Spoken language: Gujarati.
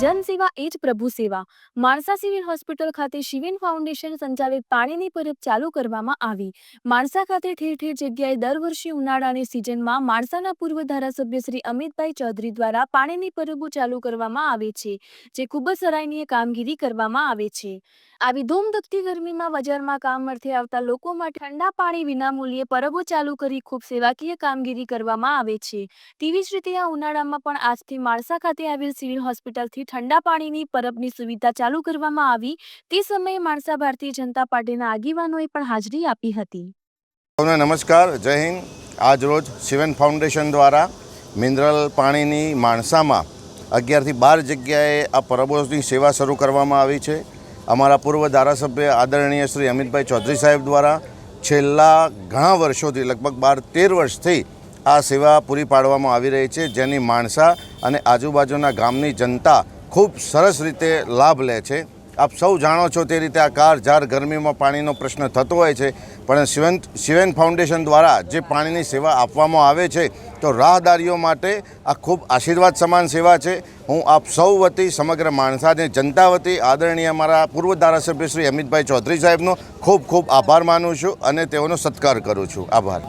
જનસેવા એ જ પ્રભુ સેવા. માણસા સિવિલ હોસ્પિટલ ખાતે શિવેન ફાઉન્ડેશન સંચાલિત પાણીની પરબ ચાલુ કરવામાં આવી. માણસા ખાતે ઠેર ઠેર જગ્યાએ દર વર્ષે ઉનાળાની સિઝનમાં માણસાના પૂર્વ ધારાસભ્ય શ્રી અમિતભાઈ ચૌધરી દ્વારા પાણીની પરબો ચાલુ કરવામાં આવે છે, જે ખૂબ જ સરાહનીય કામગીરી કરવામાં આવે છે. આવી ધૂમધકતી ગરમીમાં બજારમાં કામ અર્થે આવતા લોકો માટે ઠંડા પાણી વિનામૂલ્યે પરબો ચાલુ કરી ખૂબ સેવાકીય કામગીરી કરવામાં આવે છે. તેવી જ રીતે આ ઉનાળામાં પણ આજથી માણસા ખાતે આવેલ સિવિલ હોસ્પિટલથી ઠંડા પાણીની પરબની સુવિધા ચાલુ કરવામાં આવી. તે સમયે માણસા ભારતીય જનતા પાર્ટીના આગેવાનોએ પણ હાજરી આપી હતી. નમસ્કાર, જય હિન્દ. આજ રોજ શિવેન ફાઉન્ડેશન દ્વારા મિનરલ પાણીની માણસામાં 11 થી 12 જગ્યાએ આ પરબોની સેવા શરૂ કરવામાં આવી છે. અમારા પૂર્વ ધારાસભ્ય આદરણીય શ્રી અમિતભાઈ ચૌધરી સાહેબ દ્વારા છેલ્લા ઘણા વર્ષોથી લગભગ 12-13 વર્ષથી આ સેવા પૂરી પાડવામાં આવી રહી છે, જેની માણસા અને આજુબાજુના ગામની જનતા ખૂબ સરસ રીતે લાભ લે છે. આપ સૌ જાણો છો તે રીતે આ કાળઝાળ ગરમીમાં પાણીનો પ્રશ્ન થતો હોય છે, પણ શિવેન ફાઉન્ડેશન દ્વારા જે પાણીની સેવા આપવામાં આવે છે તો રાહદારીઓ માટે આ ખૂબ આશીર્વાદ સમાન સેવા છે. હું આપ સૌ વતી સમગ્ર માણસાની જનતા વતી આદરણીય મારા પૂર્વ ધારાસભ્ય શ્રી અમિતભાઈ ચૌધરી સાહેબનો ખૂબ ખૂબ આભાર માનું છું અને તેઓનો સત્કાર કરું છું. આભાર.